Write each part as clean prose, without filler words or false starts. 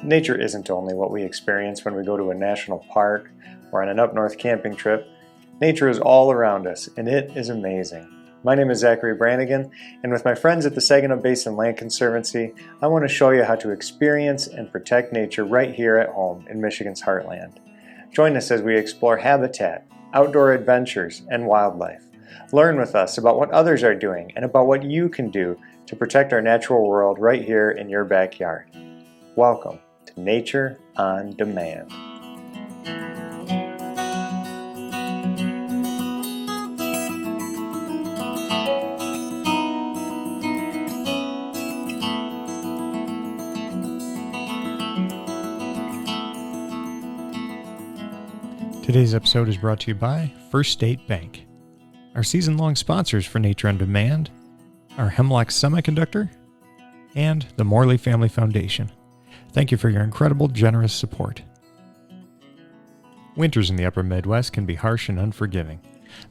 nature isn't only what we experience when we go to a national park or on an up north camping trip. Nature is all around us, and it is amazing. My name is Zachary Brannigan, and with my friends at the Saginaw Basin Land Conservancy, I want to show you how to experience and protect nature right here at home in Michigan's heartland. Join us as we explore habitat, outdoor adventures, and wildlife. Learn with us about what others are doing and about what you can do to protect our natural world right here in your backyard. Welcome to Nature on Demand. Today's episode is brought to you by First State Bank. Our season-long sponsors for Nature on Demand are Hemlock Semiconductor and the Morley Family Foundation. Thank you for your incredible, generous support. Winters in the upper Midwest can be harsh and unforgiving,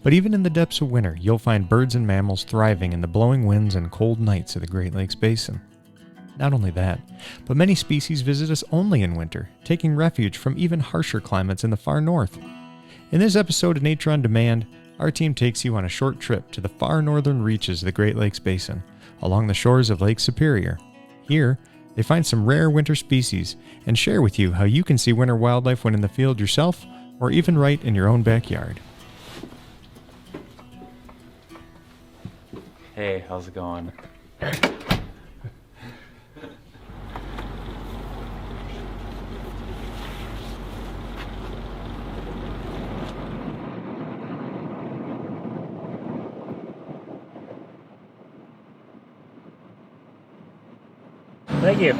but even in the depths of winter, you'll find birds and mammals thriving in the blowing winds and cold nights of the Great Lakes Basin. Not only that, but many species visit us only in winter, taking refuge from even harsher climates in the far north. In this episode of Nature on Demand, our team takes you on a short trip to the far northern reaches of the Great Lakes Basin, along the shores of Lake Superior. Here, they find some rare winter species and share with you how you can see winter wildlife when in the field yourself, or even right in your own backyard. Hey, how's it going? Thank you.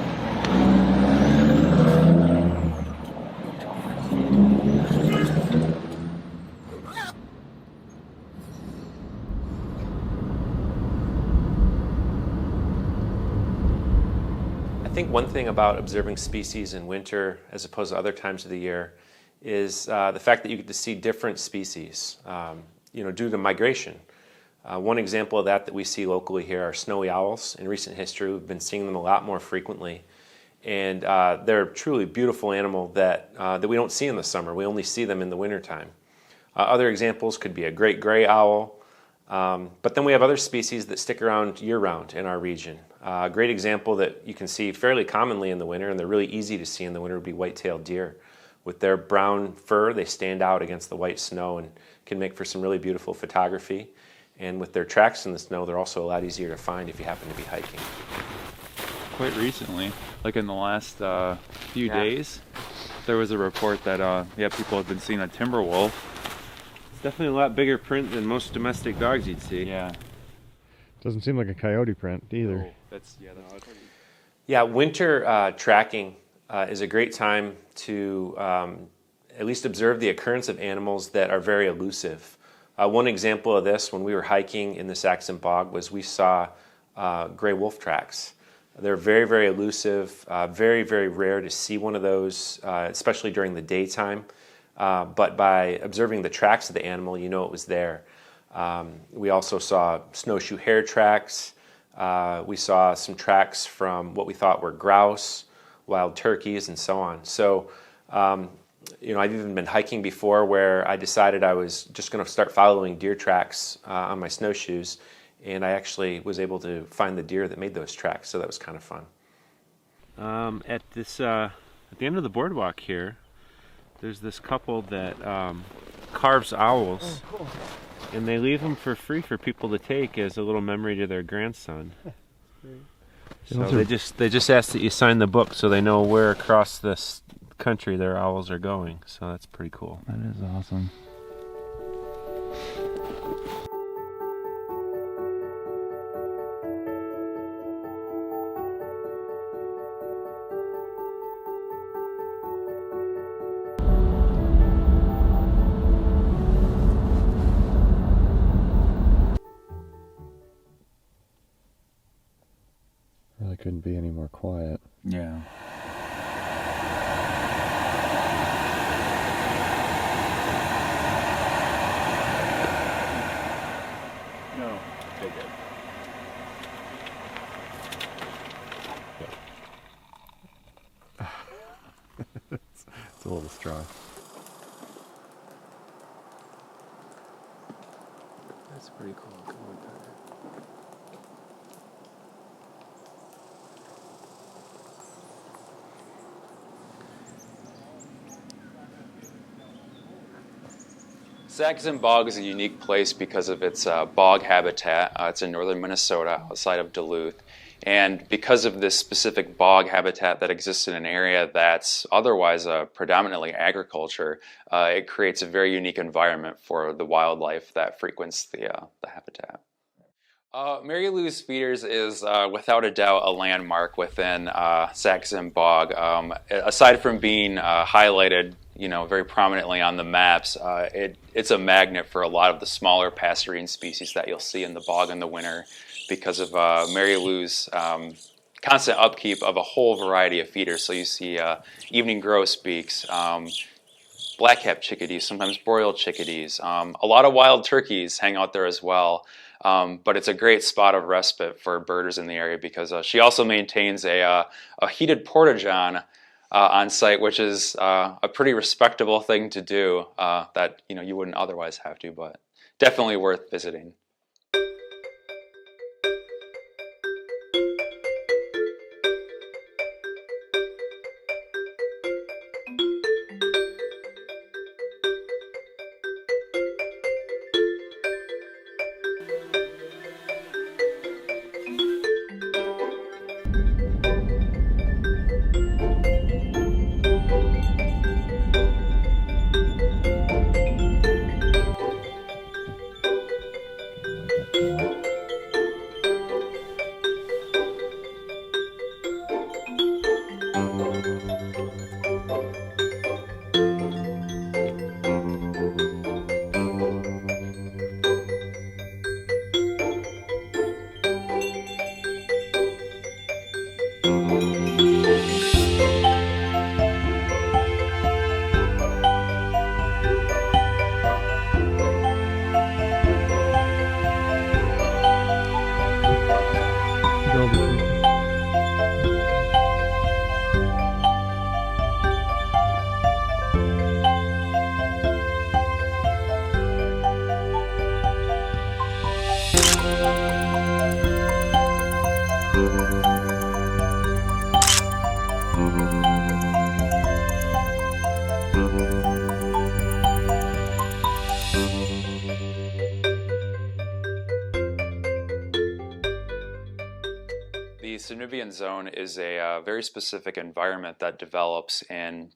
I think one thing about observing species in winter as opposed to other times of the year is the fact that you get to see different species, due to migration. One example of that we see locally here are snowy owls. In recent history, we've been seeing them a lot more frequently. And they're a truly beautiful animal that we don't see in the summer. We only see them in the wintertime. Other examples could be a great gray owl. But then we have other species that stick around year-round in our region. A great example that you can see fairly commonly in the winter, and they're really easy to see in the winter, would be white-tailed deer. With their brown fur, they stand out against the white snow and can make for some really beautiful photography. And with their tracks in the snow, they're also a lot easier to find if you happen to be hiking. Quite recently, like in the last few days, there was a report that people have been seeing a timber wolf. It's definitely a lot bigger print than most domestic dogs you'd see. Yeah. Doesn't seem like a coyote print either. Winter tracking is a great time to at least observe the occurrence of animals that are very elusive. One example of this, when we were hiking in the Saxon Bog, was we saw gray wolf tracks. They're very, very elusive, very, very rare to see one of those, especially during the daytime. But by observing the tracks of the animal, you know it was there. We also saw snowshoe hare tracks. We saw some tracks from what we thought were grouse, wild turkeys, and so on. So, I've even been hiking before where I decided I was just going to start following deer tracks on my snowshoes, and I actually was able to find the deer that made those tracks, so that was kind of fun. At the end of the boardwalk here, there's this couple that carves owls, and they leave them for free for people to take as a little memory to their grandson. So they just ask that you sign the book so they know where across this country their owls are going. So that's pretty cool. That is awesome. Really couldn't be any more quiet. Yeah. a little strong. That's pretty cool. Come on, Tyler. Saxon Bog is a unique place because of its bog habitat. It's in northern Minnesota, outside of Duluth. And because of this specific bog habitat that exists in an area that's otherwise predominantly agriculture, it creates a very unique environment for the wildlife that frequents the habitat. Mary Lou's Feeders is without a doubt a landmark within Saxon Bog. Aside from being highlighted, very prominently on the maps, it's a magnet for a lot of the smaller passerine species that you'll see in the bog in the winter because of Mary Lou's constant upkeep of a whole variety of feeders. So you see evening grosbeaks, black-capped chickadees, sometimes broiled chickadees. A lot of wild turkeys hang out there as well. But it's a great spot of respite for birders in the area because she also maintains a heated porta-john on site, which is a pretty respectable thing to do that you wouldn't otherwise have to, but definitely worth visiting. The Sunubian zone is a very specific environment that develops in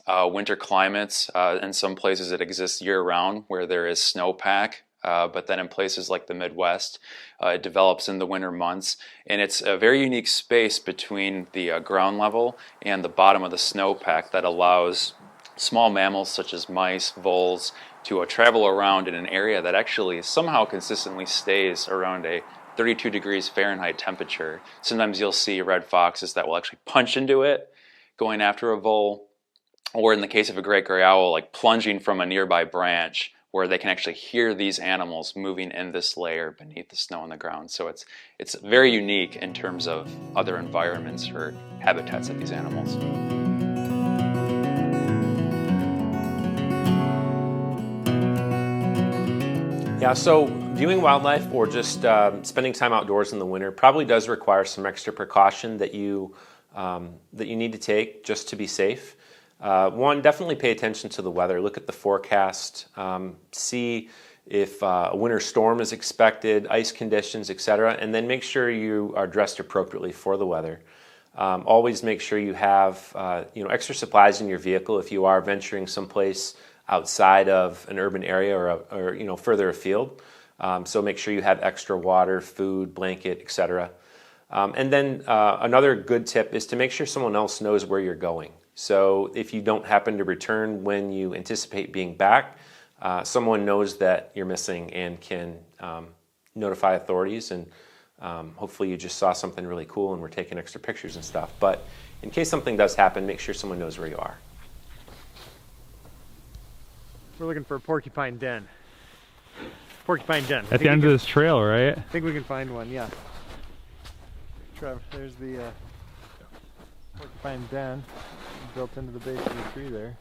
winter climates. In some places it exists year-round where there is snowpack, but then in places like the Midwest it develops in the winter months. And it's a very unique space between the ground level and the bottom of the snowpack that allows small mammals such as mice, voles, to travel around in an area that actually somehow consistently stays around a 32 degrees Fahrenheit temperature. Sometimes you'll see red foxes that will actually punch into it, going after a vole, or in the case of a great gray owl, like plunging from a nearby branch where they can actually hear these animals moving in this layer beneath the snow on the ground. So it's very unique in terms of other environments or habitats of these animals. Yeah, so viewing wildlife or just spending time outdoors in the winter probably does require some extra precaution that you need to take just to be safe. One, definitely pay attention to the weather. Look at the forecast. See if a winter storm is expected, ice conditions, etc., and then make sure you are dressed appropriately for the weather. Always make sure you have extra supplies in your vehicle if you are venturing someplace outside of an urban area or further afield. So make sure you have extra water, food, blanket, etc. And then another good tip is to make sure someone else knows where you're going. So if you don't happen to return when you anticipate being back, someone knows that you're missing and can notify authorities, and hopefully you just saw something really cool and we're taking extra pictures and stuff. But in case something does happen, make sure someone knows where you are. We're looking for a porcupine den. Porcupine den. At the end of this trail, right? I think we can find one, yeah. Trev, there's the porcupine den. built into the base of the tree there.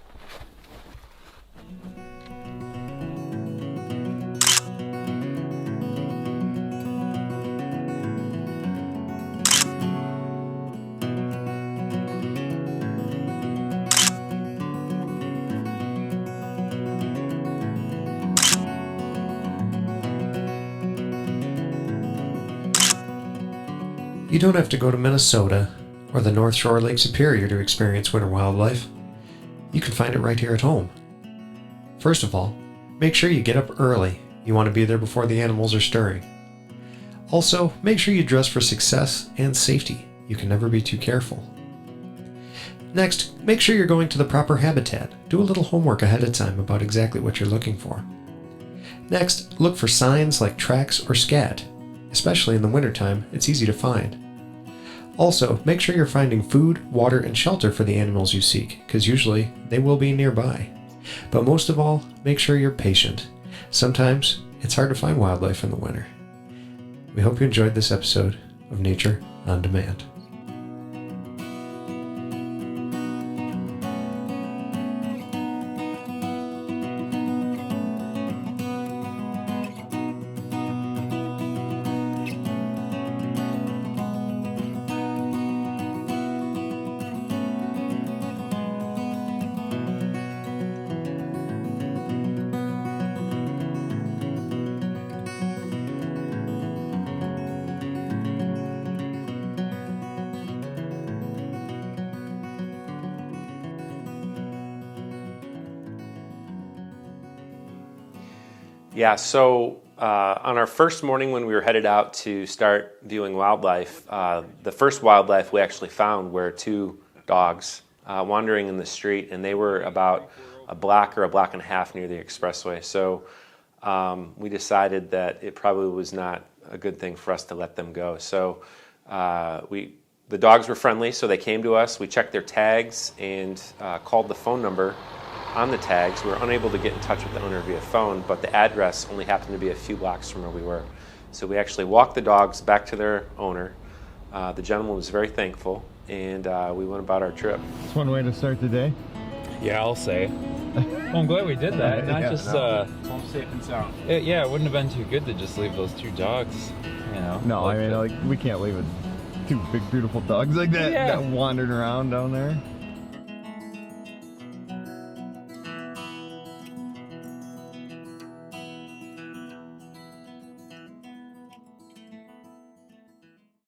You don't have to go to Minnesota or the North Shore Lake Superior to experience winter wildlife. You can find it right here at home. First of all, make sure you get up early. You want to be there before the animals are stirring. Also, make sure you dress for success and safety. You can never be too careful. Next, make sure you're going to the proper habitat. Do a little homework ahead of time about exactly what you're looking for. Next, look for signs like tracks or scat. Especially in the wintertime, it's easy to find. Also, make sure you're finding food, water, and shelter for the animals you seek, because usually they will be nearby. But most of all, make sure you're patient. Sometimes it's hard to find wildlife in the winter. We hope you enjoyed this episode of Nature on Demand. Yeah, so on our first morning when we were headed out to start viewing wildlife, the first wildlife we actually found were two dogs wandering in the street, and they were about a block or a block and a half near the expressway. So we decided that it probably was not a good thing for us to let them go. So the dogs were friendly, so they came to us. We checked their tags and called the phone number on the tags. We were unable to get in touch with the owner via phone, but the address only happened to be a few blocks from where we were. So we actually walked the dogs back to their owner. The gentleman was very thankful, and we went about our trip. It's one way to start the day. Yeah, I'll say. Well, I'm glad we did that. Not Yeah, just, Home safe and sound. it wouldn't have been too good to just leave those two dogs, you know. No, I mean, like, we can't leave it. Two big, beautiful dogs like that, Yeah. that wandered around down there.